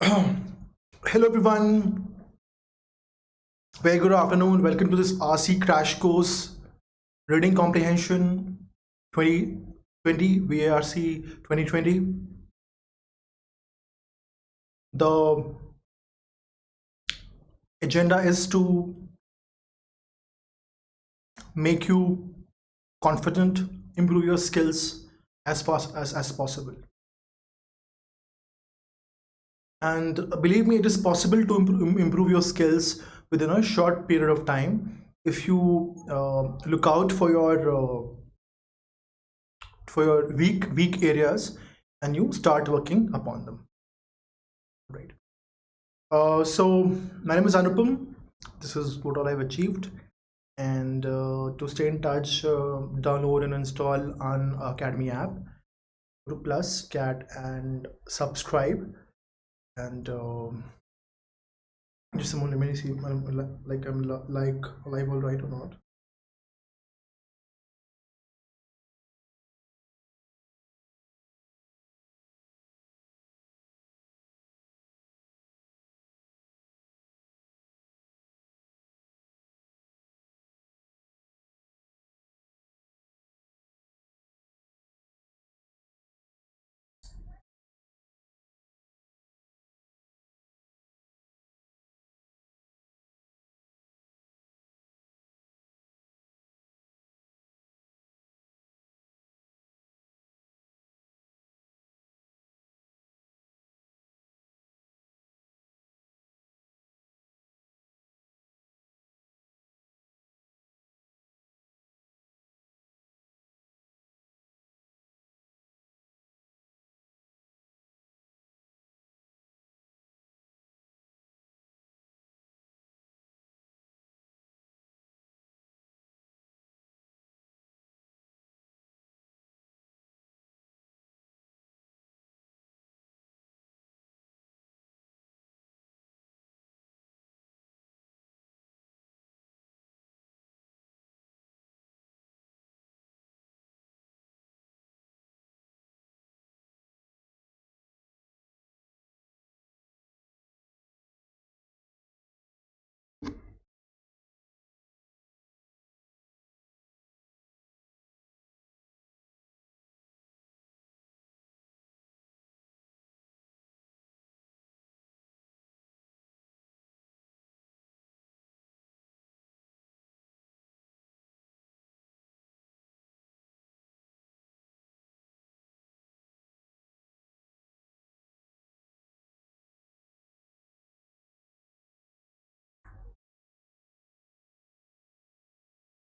Hello everyone, very good afternoon. Welcome to this RC crash course, Reading Comprehension 2020, VARC 2020. The agenda is to make you confident, improve your skills as fast as possible. And believe me, it is possible to improve your skills within a short period of time if you look out for your weak areas and you start working upon them. Right. So my name is Anupam. This is what all I've achieved. And to stay in touch, download and install Unacademy App, go to Plus, Cat, and subscribe. And just a moment, let me see if I'm live all right or not.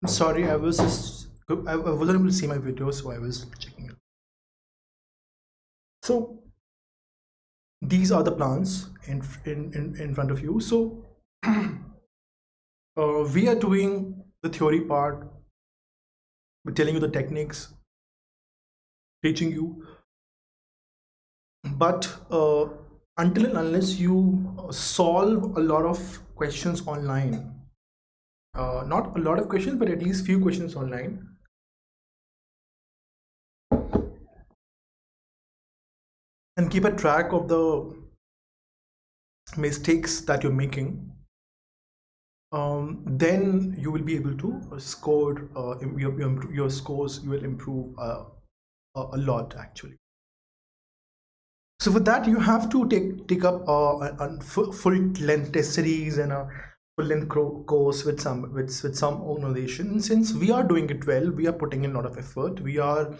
I'm sorry, I wasn't able to see my video, so I was checking it. So these are the plans in front of you. So we are doing the theory part. We're telling you the techniques, teaching you, but until and unless you solve a lot of questions online, not a lot of questions, but at least few questions online, and keep a track of the mistakes that you're making, then you will be able to score your scores. You will improve a lot actually. So for that, you have to take up a full length test series and a full length course with some organization. Since we are doing it well, we are putting in a lot of effort. We are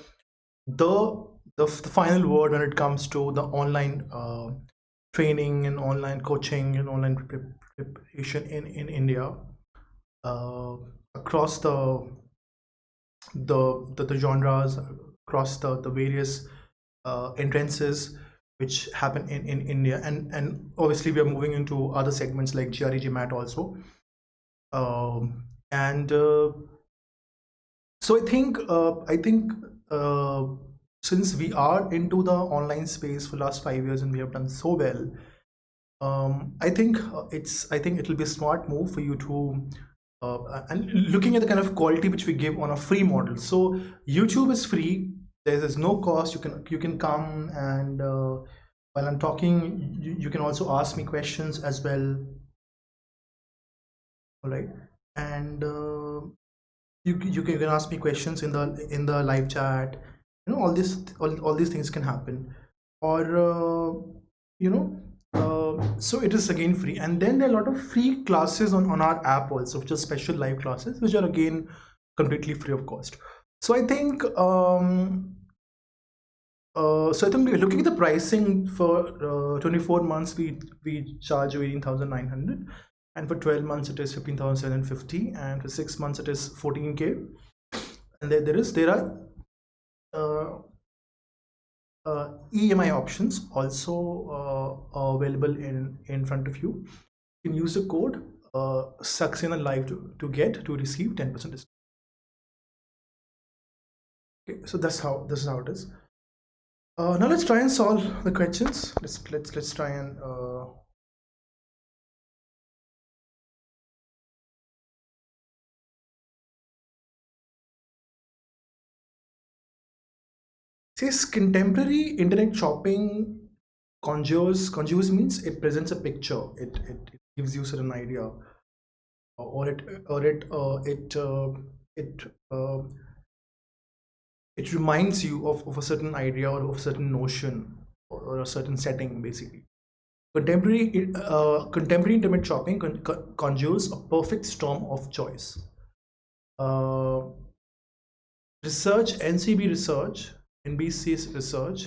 the final word when it comes to the online training and online coaching and online preparation in India, across the genres, across the various entrances which happen in India, and obviously we are moving into other segments like GRE GMAT also, and so I think since we are into the online space for last 5 years and we have done so well, I think it'll be a smart move for you to and looking at the kind of quality which we give on a free model. So YouTube is free. There's no cost. You can come and while I'm talking, you can also ask me questions as well. All right, and you can ask me questions in the live chat. All these things can happen, or you know so it is again free. And then there are a lot of free classes on our app also, which are special live classes, which are again completely free of cost. So I think looking at the pricing for 24 months, we charge you 18,900, and for 12 months it is 15,750, and for 6 months it is 14K. And there are EMI options also available in front of you. You can use the code Saxena Live to receive 10% discount. Okay, so this is how it is. Now let's try and solve the questions. Let's try and says contemporary internet shopping conjures means it presents a picture. It gives you certain idea, or it reminds you of a certain idea or of a certain notion or a certain setting. Basically, contemporary internet shopping conjures a perfect storm of choice. Research, NCB research, NBC's research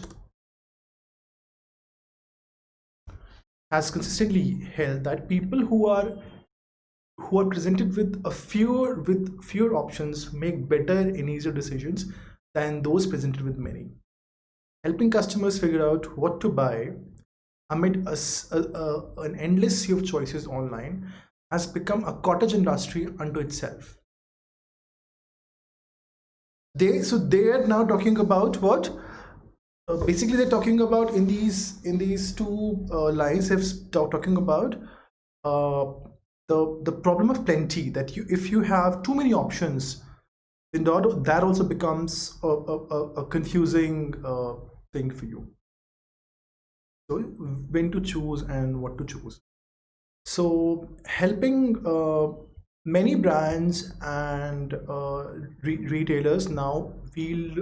has consistently held that people who are presented with fewer options make better and easier decisions than those presented with many. Helping customers figure out what to buy amid an endless sea of choices online has become a cottage industry unto itself. They are now talking about what? Basically, they're talking about in these two lines. They're talking about the problem of plenty. That if you have too many options, then that also becomes a confusing thing for you. So when to choose and what to choose. So helping many brands and retailers now field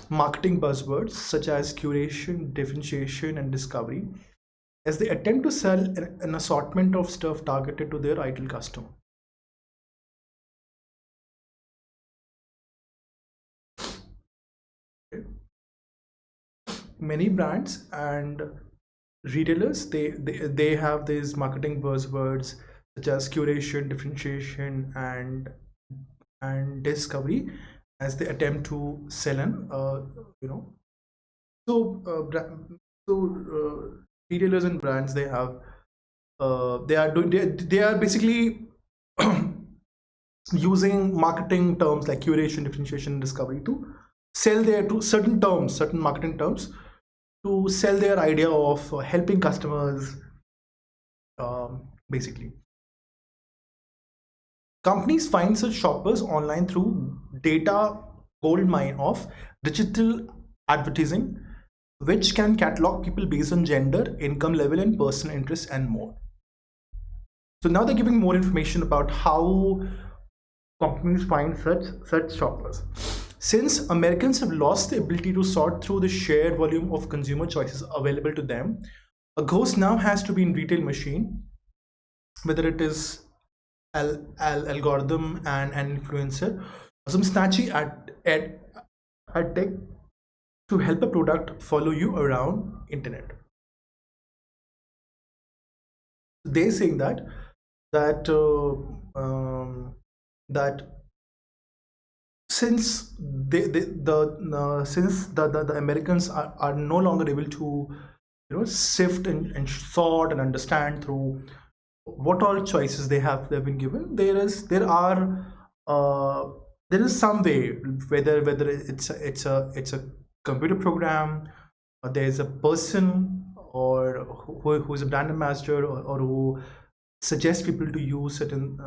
marketing buzzwords such as curation, differentiation, and discovery as they attempt to sell an assortment of stuff targeted to their ideal customer. Many brands and retailers, they have these marketing buzzwords such as curation, differentiation, and discovery as they attempt to sell an retailers and brands, they are basically using marketing terms like curation, differentiation, and discovery to sell certain marketing terms to sell their idea of helping customers. Basically, companies find such shoppers online through data goldmine of digital advertising, which can catalog people based on gender, income level, and personal interests, and more. So now they're giving more information about how companies find such shoppers. Since Americans have lost the ability to sort through the sheer volume of consumer choices available to them, a ghost now has to be in retail machine, whether it is algorithm and an influencer, or some snatchy ad tech to help a product follow you around internet. They're saying that since the Americans are no longer able to sift and sort and understand through what all choices they've been given, there is some way, whether it's a computer program, or there's a person or who's a brand ambassador or who suggests people to use certain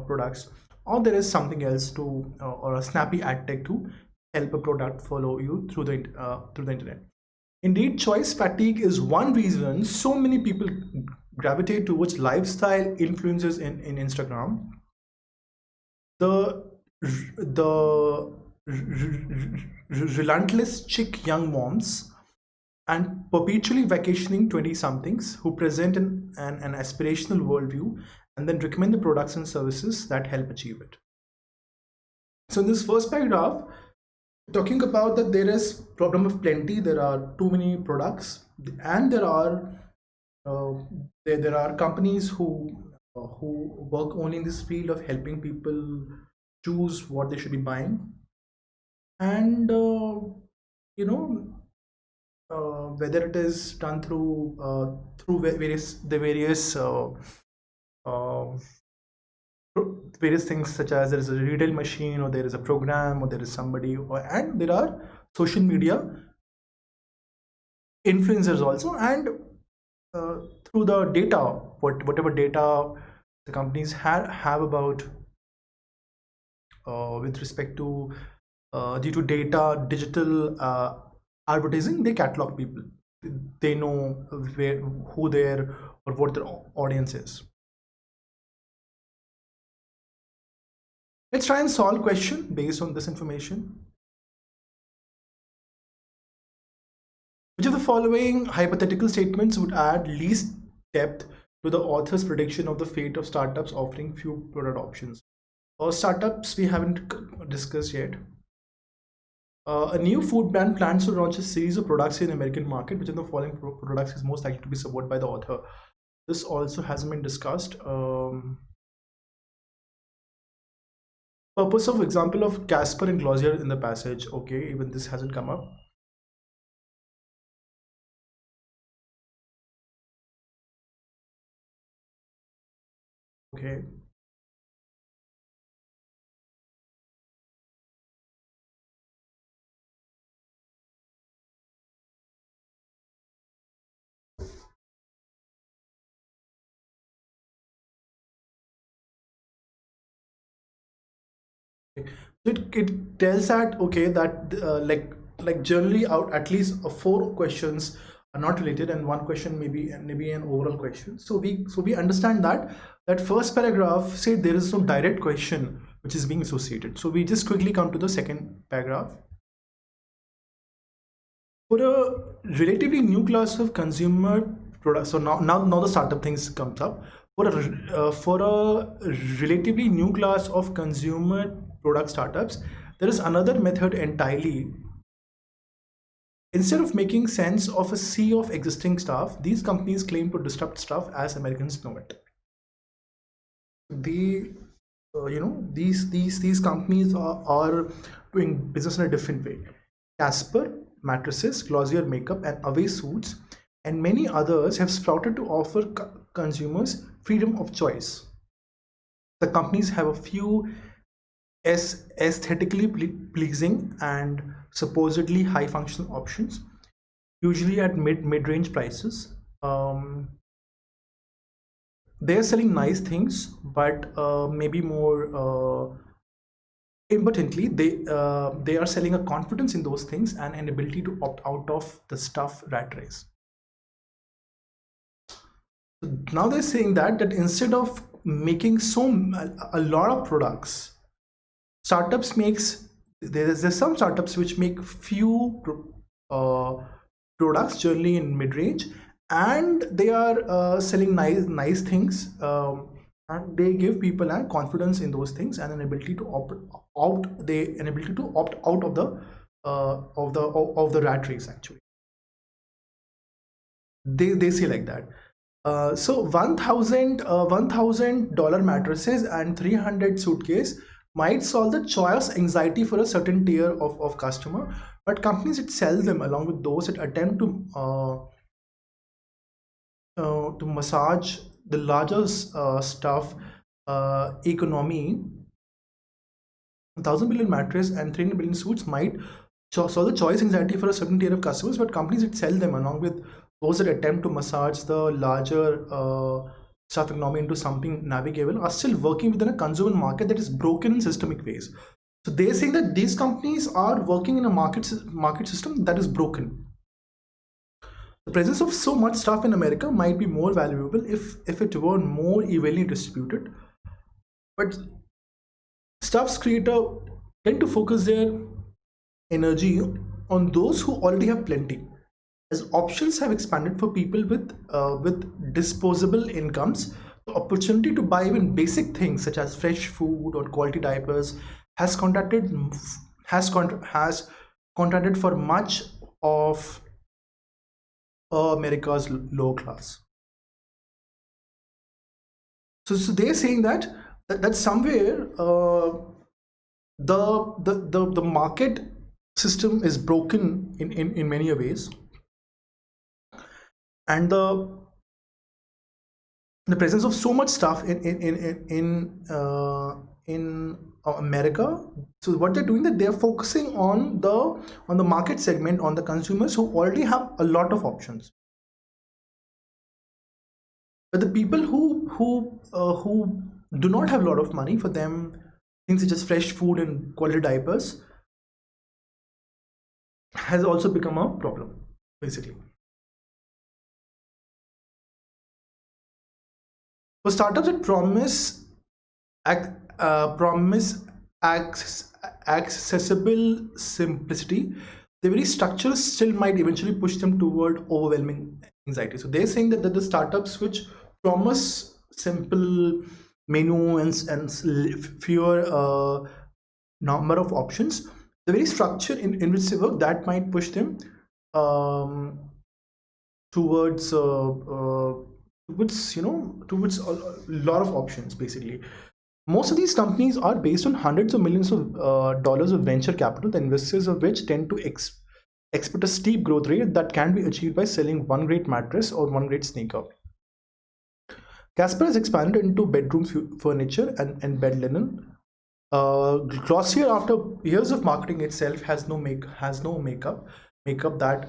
products, or there is something else to or a snappy ad tech to help a product follow you through the internet. Indeed, choice fatigue is one reason so many people gravitate towards lifestyle influencers in Instagram. The relentless chick young moms and perpetually vacationing 20-somethings who present an aspirational worldview and then recommend the products and services that help achieve it. So in this first paragraph, talking about that there is problem of plenty, there are too many products, and there are companies who work only in this field of helping people choose what they should be buying, and whether it is done through various things, such as there is a retail machine, or there is a program, or there is somebody, and there are social media influencers also, and through the data, whatever data the companies have about with respect to due to data, digital advertising, they catalog people. They know who their or what their audience is. Let's try and solve question based on this information. Which of the following hypothetical statements would add least depth to the author's prediction of the fate of startups offering few product options? Startups we haven't discussed yet. A new food brand plans to launch a series of products in the American market. Which of the following products is most likely to be supported by the author? This also hasn't been discussed. Purpose of example of Casper and Glossier in the passage. Okay, even this hasn't come up. Okay. It tells that, okay, that like generally out at least 4 questions are not related, and 1 question maybe an overall question. So we understand that first paragraph said there is no direct question which is being associated. So we just quickly come to the second paragraph. For a relatively new class of consumer products, so now the startup things comes up. For a relatively new class of consumer product startups, there is another method entirely. Instead of making sense of a sea of existing stuff, these companies claim to disrupt stuff as Americans know it. These companies are doing business in a different way. Casper mattresses, Glossier makeup, and Away suits, and many others have sprouted to offer consumers freedom of choice. The companies have a few aesthetically pleasing and supposedly high functional options, usually at mid-range prices. They're selling nice things, but maybe more importantly, they are selling a confidence in those things and an ability to opt out of the stuff rat race. So now they're saying that instead of making a lot of products, startups makes there's some startups which make few products, generally in mid-range, and they are selling nice things, and they give people a confidence in those things and an ability to opt out of the rat race. Actually, they say like that. So $1,000 mattresses and 300 suitcase might solve the choice anxiety for a certain tier of customer, but companies that sell them along with those that attempt to massage the larger stuff economy. 1,000 billion mattress and 300 billion suits might solve the choice anxiety for a certain tier of customers, but companies that sell them along with those that attempt to massage the larger stuff economy into something navigable are still working within a consumer market that is broken in systemic ways. So they're saying that these companies are working in a market system that is broken. The presence of so much stuff in America might be more valuable if it were more evenly distributed. But stuff's creator tend to focus their energy on those who already have plenty. As options have expanded for people with disposable incomes, the opportunity to buy even basic things such as fresh food or quality diapers has contracted for much of America's low class. So they're saying that somewhere the market system is broken in many ways, and the presence of so much stuff in America. So what they're doing, that they're focusing on the market segment, on the consumers who already have a lot of options. But the people who do not have a lot of money, for them things such as fresh food and quality diapers has also become a problem, basically. For startups that promise accessible simplicity, the very structure still might eventually push them toward overwhelming anxiety. So they're saying that the startups which promise simple menu and fewer number of options, the very structure in which they work, that might push them towards a lot of options, basically. Most of these companies are based on hundreds of millions of dollars of venture capital, the investors of which tend to expect a steep growth rate that can be achieved by selling one great mattress or one great sneaker. Casper has expanded into bedroom furniture and bed linen. Glossier, after years of marketing itself, has no makeup that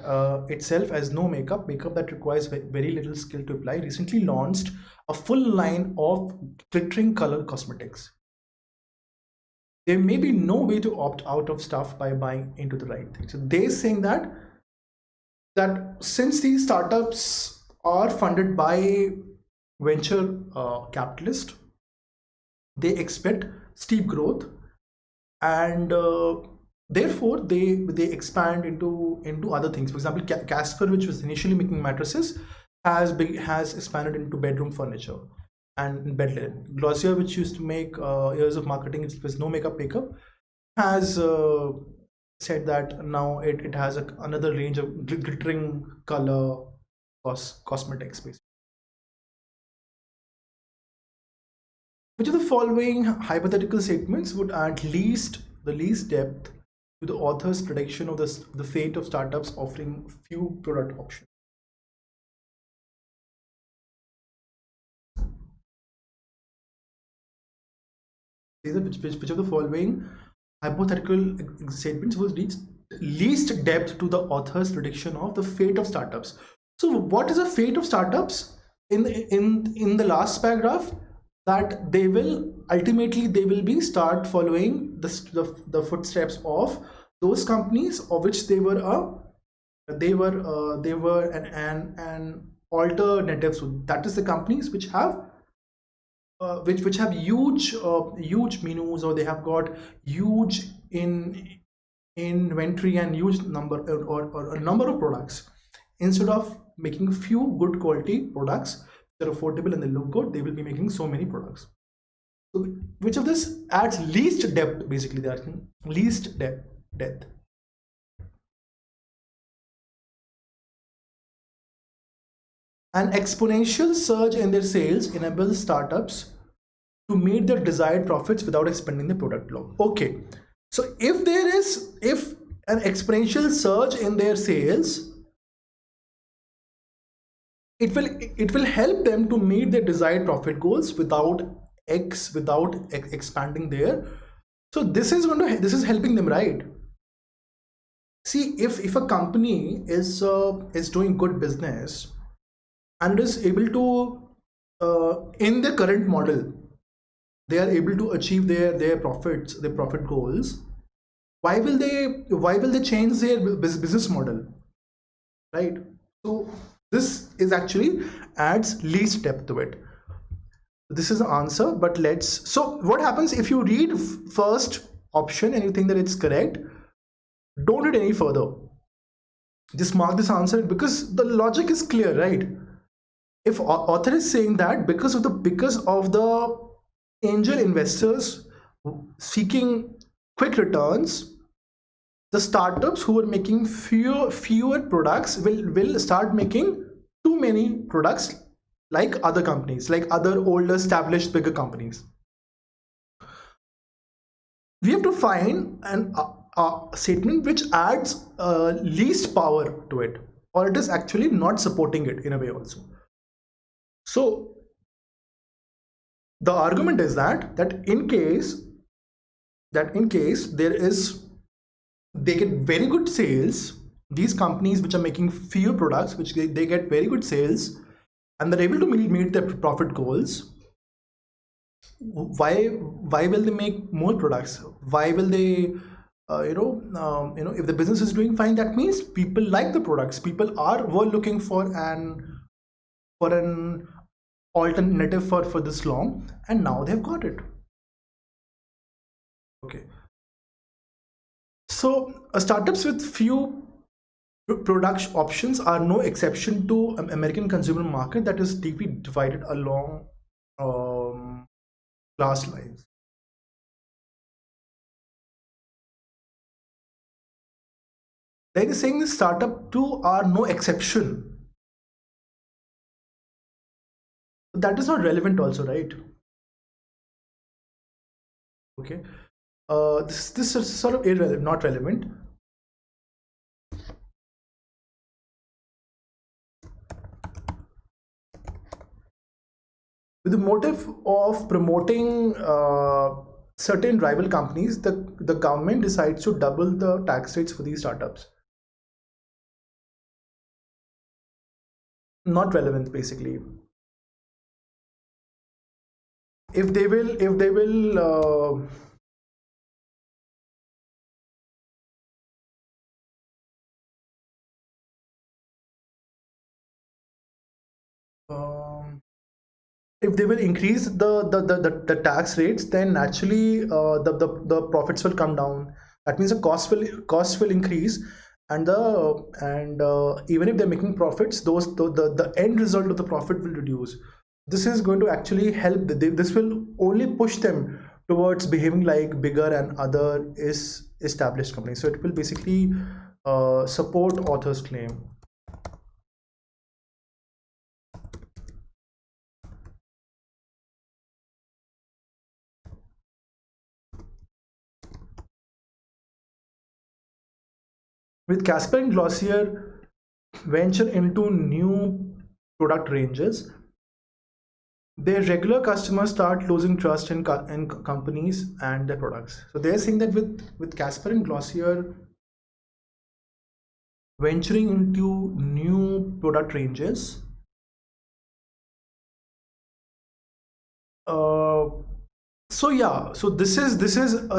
requires very little skill to apply, recently launched a full line of glittering color cosmetics. There may be no way to opt out of stuff by buying into the right thing. So they're saying that since these startups are funded by venture capitalists, they expect steep growth, and therefore they expand into other things. For example, Casper, which was initially making mattresses, has expanded into bedroom furniture and bed linen. Glossier, which used to make years of marketing, it was no makeup, has said that now it has another range of glittering color cosmetics, basically. Which of the following hypothetical statements would add the least depth to the author's prediction of the fate of startups offering few product options? Which of the following hypothetical statements would least depth to the author's prediction of the fate of startups? So what is the fate of startups in the last paragraph? That they will ultimately start following the footsteps of those companies of which they were an alternative. So that is the companies which have huge menus, or they have got huge inventory and huge number or a number of products. Instead of making few good quality products, they're affordable and they look good, they will be making so many products. So which of this adds least depth? Basically, they're asking least depth. An exponential surge in their sales enables startups to meet their desired profits without expanding the product long. Okay, so if an exponential surge in their sales, it will help them to meet their desired profit goals without expanding there. So this is helping them, right? See, if a company is doing good business and is able to in their current model, they are able to achieve their profit goals, why will they change their business model, right? So this is actually adds least depth to it. This is the answer, but so what happens if you read first option and you think that it's correct, don't read any further. Just mark this answer because the logic is clear, right? If author is saying that because of the angel investors seeking quick returns, the startups who are making fewer products will start making too many products like other companies, like other older established bigger companies. We have to find a statement which adds least power to it, or it is actually not supporting it in a way also. So the argument is that in case there is, they get very good sales, these companies which are making fewer products, which they get very good sales and they're able to meet their profit goals, why will they make more products? Why will they if the business is doing fine, that means people like the products, people were looking for an alternative for this long, and now they've got it. Okay, so startups with few product options are no exception to American consumer market that is deeply divided along class lines. They're saying the startup too are no exception. That is not relevant also, right? Okay, this is sort of irrelevant, not relevant. With the motive of promoting certain rival companies, the government decides to double the tax rates for these startups. Not relevant, basically. If they will if they will increase the tax rates, then naturally the profits will come down. That means the cost will increase, and even if they're making profits, the end result of the profit will reduce. This is going to actually help. This will only push them towards behaving like bigger and other established companies. So it will basically support author's claim. With Casper and Glossier venture into new product ranges, their regular customers start losing trust in companies and their products. So they're saying that with Casper and Glossier venturing into new product ranges, so yeah, so this is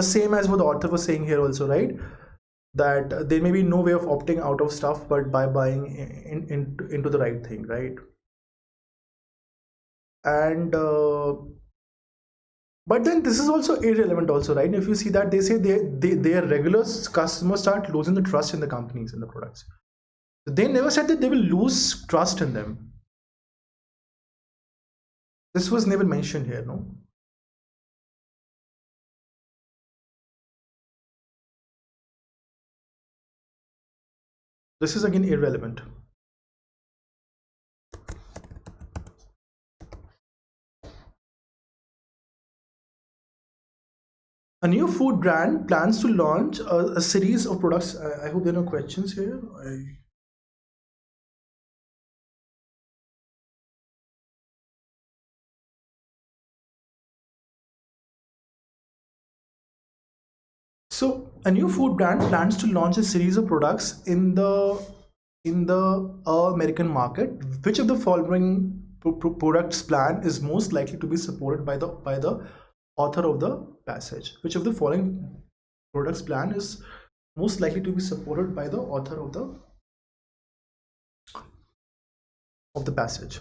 same as what the author was saying here also, right? That there may be no way of opting out of stuff but by buying into the right thing, right? And but then this is also irrelevant also, right? If you see that they say their regular customers start losing the trust in the companies and the products. They never said that they will lose trust in them. This was never mentioned here, no? This is again irrelevant. A new food brand plans to launch a series of products. I hope there are no questions here. So a new food brand plans to launch a series of products in the American market. Which of the following products plan is most likely to be supported by the author of the passage? Which of the following products plan is most likely to be supported by the author of the of the passage.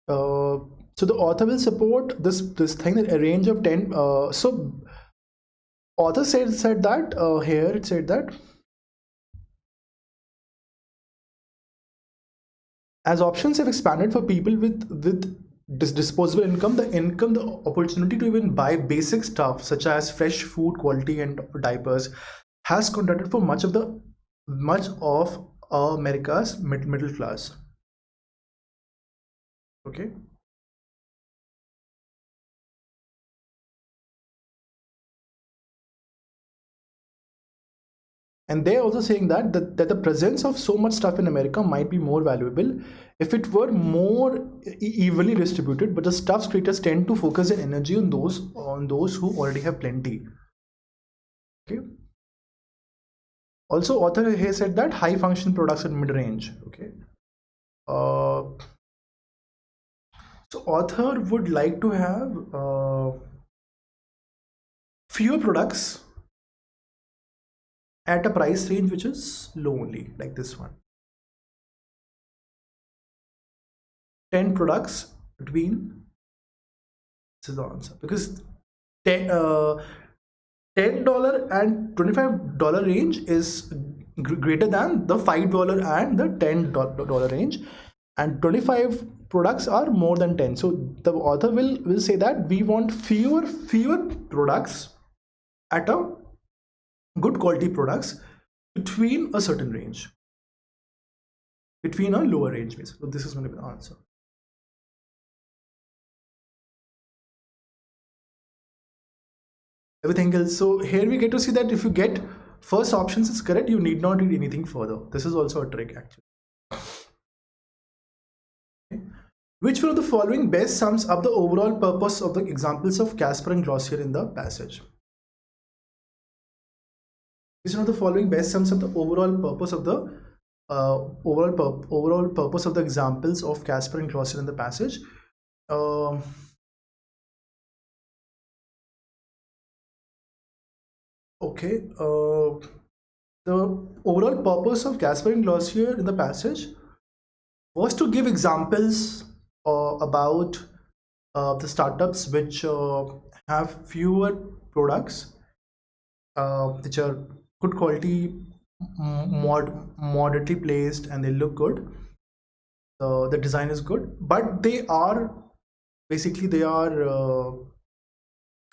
So the author will support this thing, that a range of 10. So author said that here it said that as options have expanded for people with disposable income, the opportunity to even buy basic stuff such as fresh food, quality, and diapers has contracted for much of America's middle class. Okay. And they're also saying that the presence of so much stuff in America might be more valuable if it were more evenly distributed, but the stuff's creators tend to focus their energy on those who already have plenty. Okay. Also, author here said that high function products in mid-range. Okay. So author would like to have fewer products at a price range which is low only, like this one. 10 products between, this is the answer, because $10 and $25 range is greater than the $5 and the $10 range, and 25 products are more than 10. So the author will say that we want fewer products at a good quality products between a certain range, between a lower range basically. So this is going to be the answer. Everything else. So here we get to see that if you get first options is correct, you need not read anything further. This is also a trick actually. Okay. Which one of the following best sums up the overall purpose of the examples of Casper and Glossier in the passage? Which one of the following best sums up the overall purpose of the overall purpose of the examples of Casper and Glossier in the passage? Okay, the overall purpose of Casper and Glossier in the passage was to give examples about the startups which have fewer products, which are good quality, moderately placed, and they look good. The design is good, but they are basically now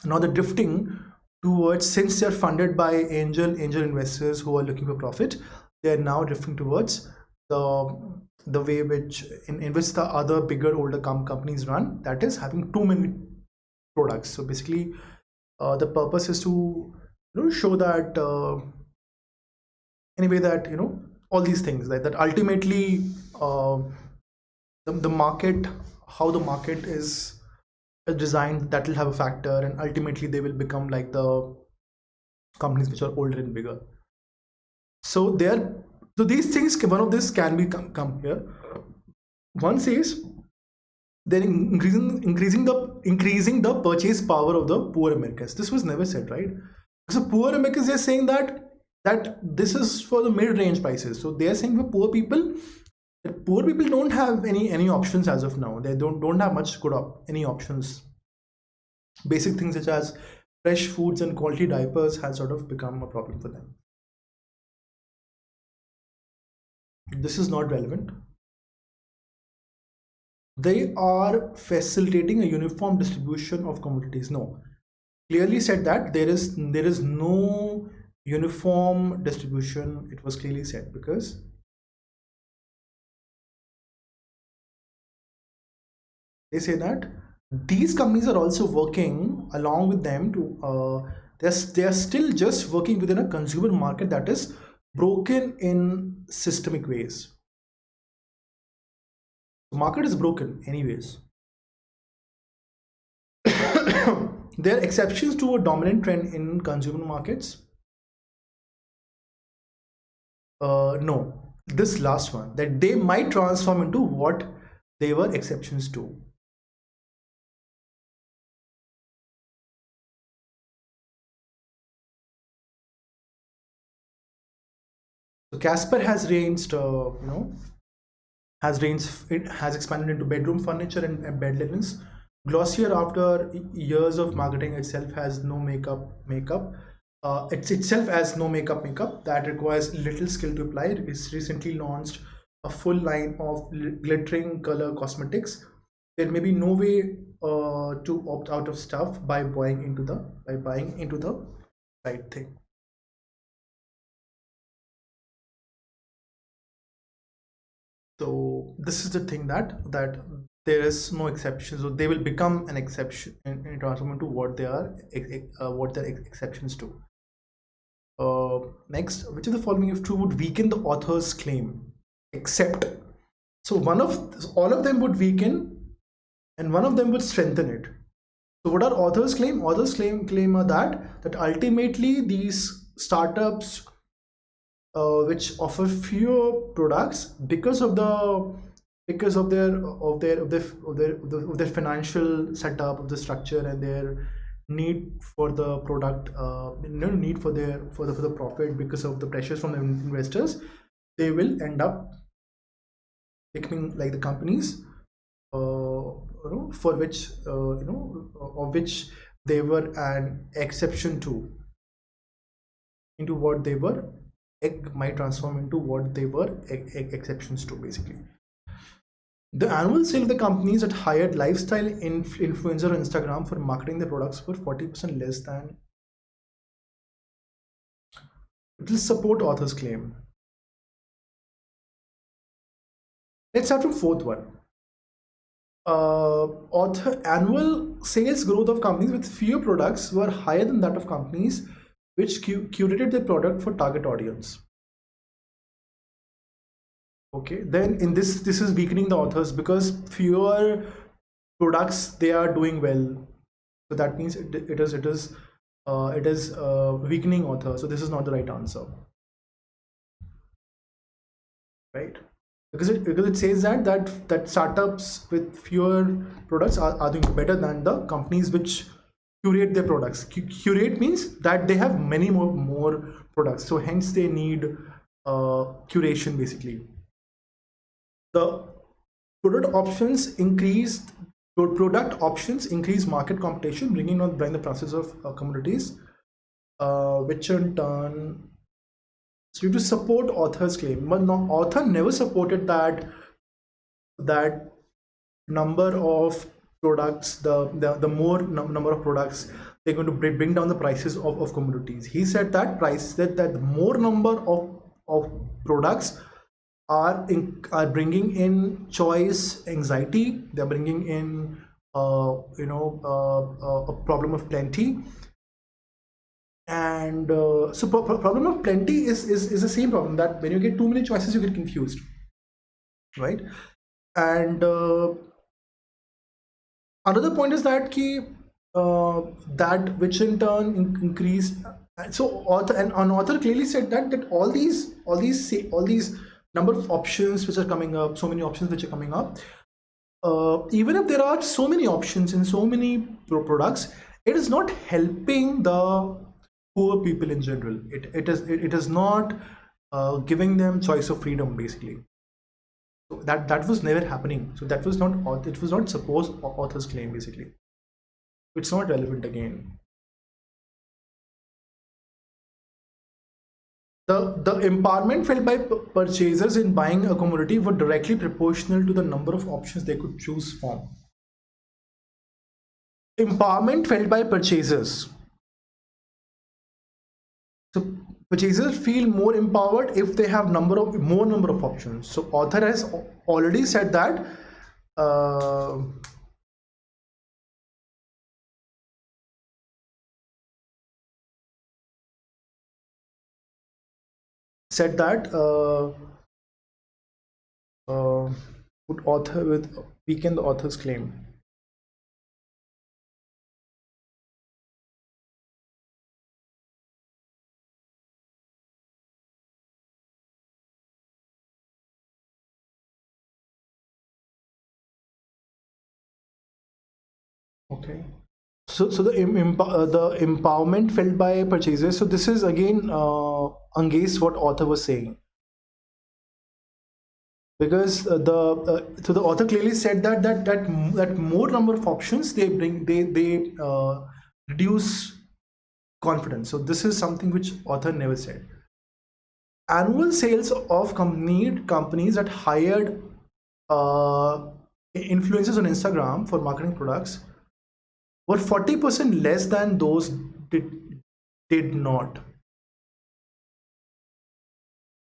they're drifting towards, since they're funded by angel investors who are looking for profit, they're now drifting towards the way which in which the other bigger older companies run, that is having too many products. So basically the purpose is to show that anyway that all these things that ultimately the market, how the market is designed, that will have a factor, and ultimately they will become like the companies which are older and bigger. So these things, one of this can be come here. One says they're increasing the purchase power of the poor Americans. This was never said, right? So poor Americans, they're saying that this is for the mid-range prices. So they're saying for poor people don't have any options as of now. They don't have much any options. Basic things such as fresh foods and quality diapers has sort of become a problem for them. This is not relevant. They are facilitating a uniform distribution of commodities. No, clearly said that there is no uniform distribution. It was clearly said because they say that these companies are also working along with them to they are still just working within a consumer market that is broken in systemic ways. The market is broken anyways. There are exceptions to a dominant trend in consumer markets. No, this last one, that they might transform into what they were exceptions to. So Casper has ranged, it has expanded into bedroom furniture and bed linens. Glossier, after years of marketing itself, has no makeup. It's itself as no makeup that requires little skill to apply. It's recently launched a full line of glittering color cosmetics. There may be no way to opt out of stuff by buying into the right thing. So this is the thing that there is no exception. So they will become an exception in transform into what they are, what their exceptions to. Next, which of the following, if true, would weaken the author's claim? Except, so all of them would weaken, and one of them would strengthen it. So what are authors claim? Authors claim are that ultimately these startups which offer fewer products because of their financial setup of the structure and their need for the product, need for the profit, because of the pressures from the investors, they will end up becoming like the companies for which of which they were an exception to, into what they were, might transform into what they were exceptions to, basically. The annual sale of the companies that hired lifestyle influencer on Instagram for marketing their products were 40% less than. It will support author's claim. Let's start from fourth one. Annual sales growth of companies with fewer products were higher than that of companies which curated their product for target audience. Okay, then in this is weakening the authors, because fewer products they are doing well, so that means it is weakening author. So this is not the right answer, right? Because it says that startups with fewer products are doing better than the companies which curate their products. Curate means that they have many more products, so hence they need curation, basically. The product options increase market competition, bringing the process of commodities, which in turn, so you have to support author's claim. But no, author never supported that number of products, the more number of products, they're going to bring down the prices of commodities. He said that the more number of products are bringing in choice anxiety. They're bringing in a problem of plenty. And so problem of plenty is the same problem, that when you get too many choices, you get confused, right? And another point is that that which in turn increased. So author clearly said that all these number of options which are coming up, so many options which are coming up, even if there are so many options in so many products, it is not helping the poor people in general. It is not giving them choice of freedom, basically. So that was never happening. So it was not supposed author's claim, basically. It's not relevant again. The empowerment felt by purchasers in buying a commodity were directly proportional to the number of options they could choose from. Empowerment felt by purchasers. So purchasers feel more empowered if they have more number of options. So author has already said that would weaken the author's claim. Okay, so the empowerment felt by purchasers. So this is again against what author was saying. because so the author clearly said that more number of options they reduce confidence. So this is something which author never said. Annual sales of companies that hired influencers on Instagram for marketing products were 40% less than those did not.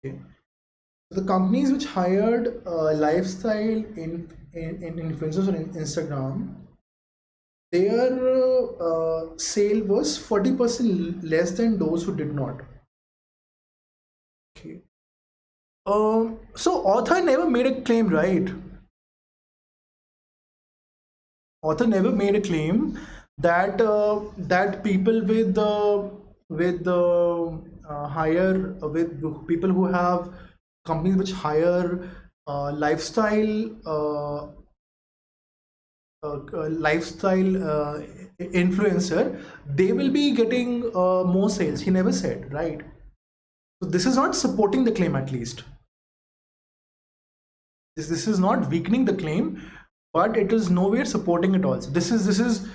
Okay. The companies which hired lifestyle influencers on Instagram, their sale was 40% less than those who did not. Okay. So author never made a claim, right? Author never made a claim that that people with people who have companies which hire lifestyle influencer, they will be getting more sales. He never said, right? So this is not supporting the claim. At least this is not weakening the claim, but it is nowhere supporting it also. This is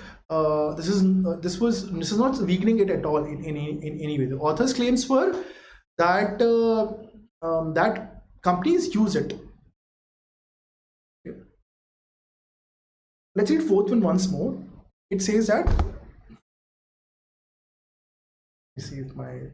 not weakening it at all in any way. The author's claims were that that companies use it. Okay. Let's read fourth one once more. It says that, let me see if my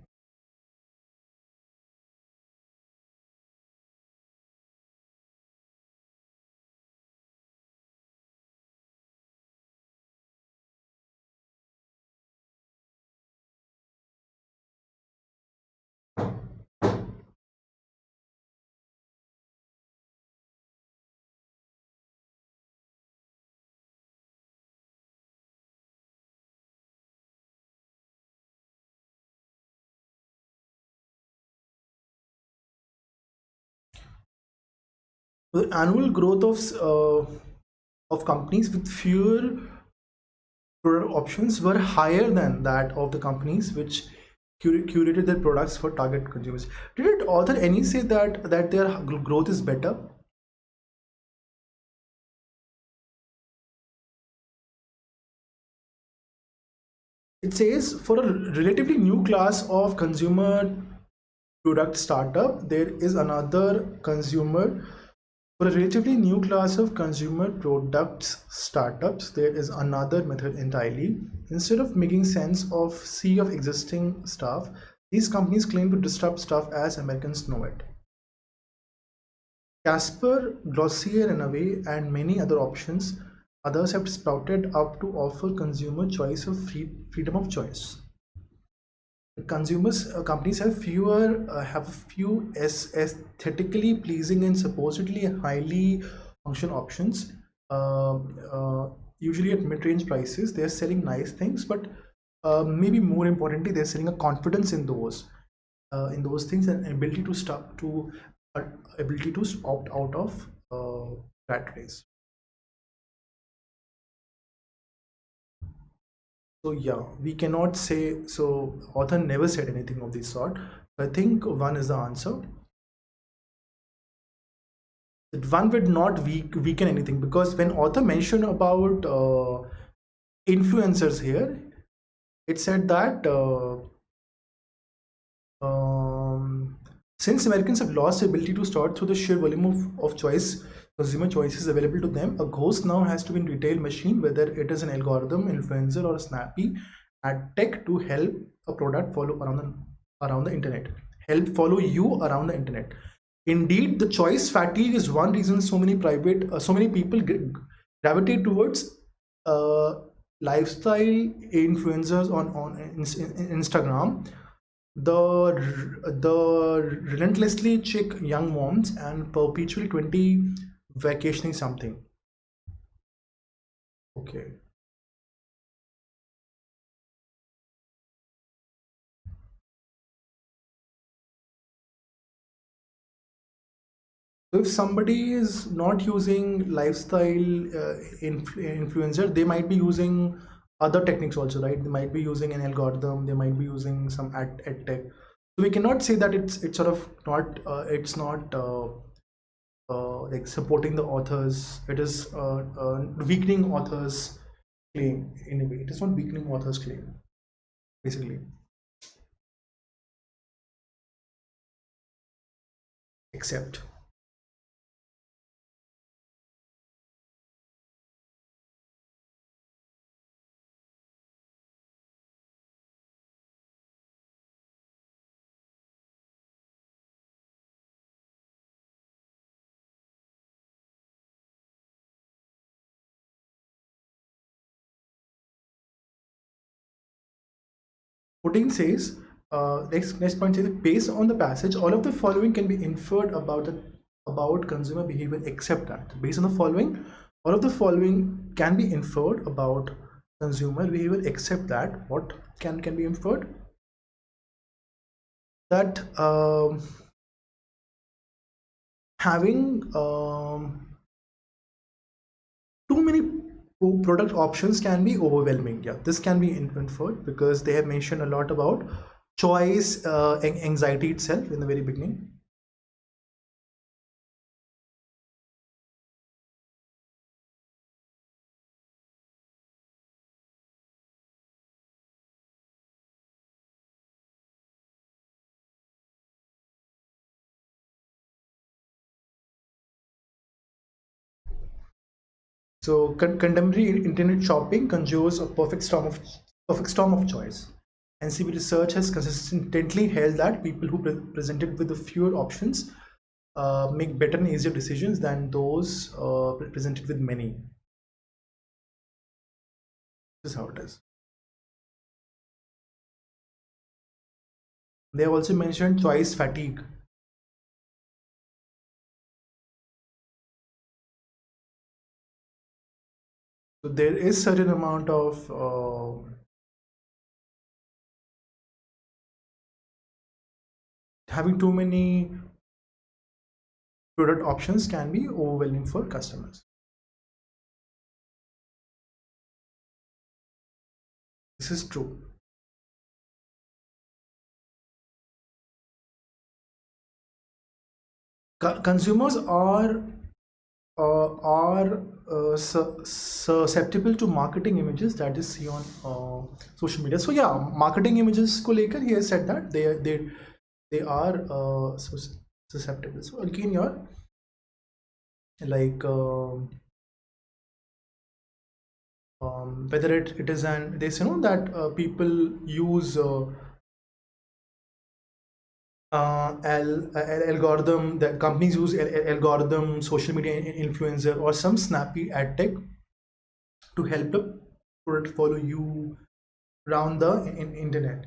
the annual growth of companies with fewer product options were higher than that of the companies which curated their products for target consumers. Did author any say that their growth is better? It says for a relatively new class of consumer product startup, there is another consumer. For a relatively new class of consumer products startups, there is another method entirely. Instead of making sense of sea of existing stuff, these companies claim to disrupt stuff as Americans know it. Casper, Glossier, Runaway, and many other others have sprouted up to offer consumer choice of freedom of choice. Companies have few aesthetically pleasing and supposedly highly functional options, usually at mid-range prices. They're selling nice things, but maybe more importantly, they're selling a confidence in those things and ability to opt out of rat race. So yeah, we cannot say, so author never said anything of this sort. I think one is the answer. That one would not weaken anything, because when author mentioned about influencers here, it said that since Americans have lost the ability to sort through the sheer volume of consumer choices available to them, a ghost now has to be in retail machine, whether it is an algorithm, influencer, or a snappy ad tech to help a product follow around the internet, help follow you around the internet. Indeed, the choice fatigue is one reason so many people gravitate towards lifestyle influencers on Instagram. The relentlessly chick young moms and perpetually 20 vacationing something. Okay. So if somebody is not using lifestyle influencer, they might be using other techniques also, right? They might be using an algorithm, they might be using some ad tech. So we cannot say that it's sort of not like supporting the authors. It is weakening authors claim in a way. It is not weakening authors claim basically, except Pudding says, next point says, based on the passage, all of the following can be inferred about consumer behavior except that. Based on the following, all of the following can be inferred about consumer behavior except that. What can be inferred? That having too many product options can be overwhelming. Yeah, this can be inferred because they have mentioned a lot about choice anxiety itself in the very beginning. So contemporary internet shopping conjures a perfect storm of choice. NCB research has consistently held that people who presented with the fewer options make better and easier decisions than those presented with many. This is how it is. They have also mentioned choice fatigue. So there is certain amount of having too many product options can be overwhelming for customers. This is true. Consumers are susceptible to marketing images that is seen on social media. So yeah, marketing images ko lekar he has said that they are susceptible. So again, you're like whether it is an they say no that people use algorithm, that companies use algorithm, social media influencer, or some snappy ad tech to help the product follow you around the internet.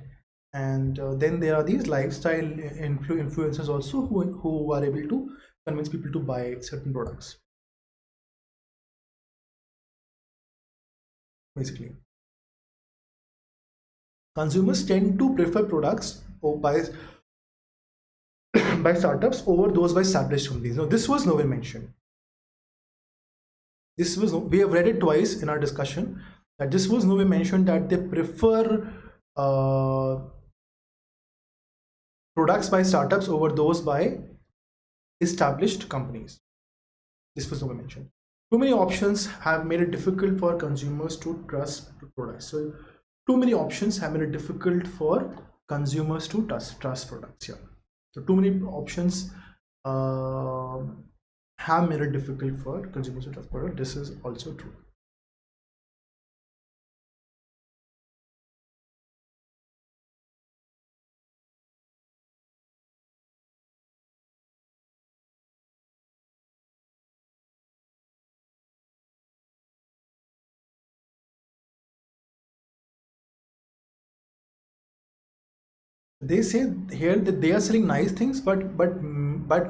And then there are these lifestyle influencers also who are able to convince people to buy certain products basically. Consumers tend to prefer products by by startups over those by established companies. Now this was nowhere mentioned. This was, we have read it twice in our discussion, that this was nowhere mentioned that they prefer products by startups over those by established companies. This was nowhere mentioned. Too many options have made it difficult for consumers to trust products. So too many options have made it difficult for consumers to trust products. Yeah. So too many options have made it difficult for consumers to trust products. This is also true. They say here that they are selling nice things, but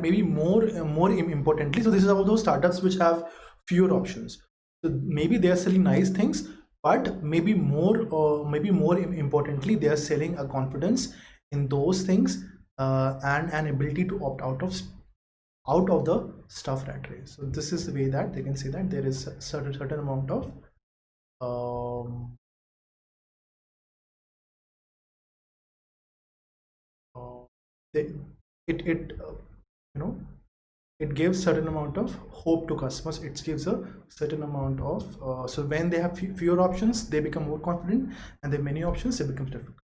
maybe more importantly, so this is about those startups which have fewer options. So maybe they are selling nice things, but maybe more importantly, they are selling a confidence in those things and an ability to opt out of the stuff rat race. So this is the way that they can say that there is a certain amount of they, it you know it gives certain amount of hope to customers. It gives a certain amount of so when they have fewer options, they become more confident, and there are many options, they become difficult.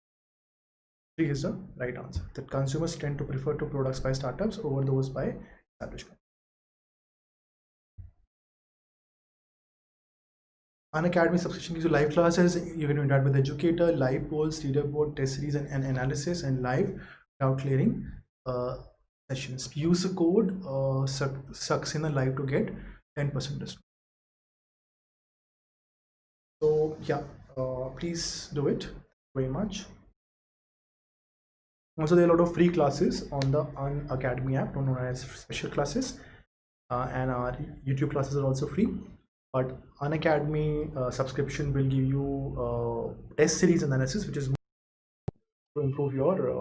3 is the right answer, that consumers tend to prefer to products by startups over those by established companies. Unacademy subscription gives you live classes. You can interact with the educator, live polls, leaderboard, test series, and analysis, and live doubt clearing sessions. Use the code Saxena live to get 10% discount. So yeah, please do it very much. Also, there are a lot of free classes on the Unacademy app, known as special classes, and our YouTube classes are also free. But Unacademy subscription will give you test series analysis, which is to improve your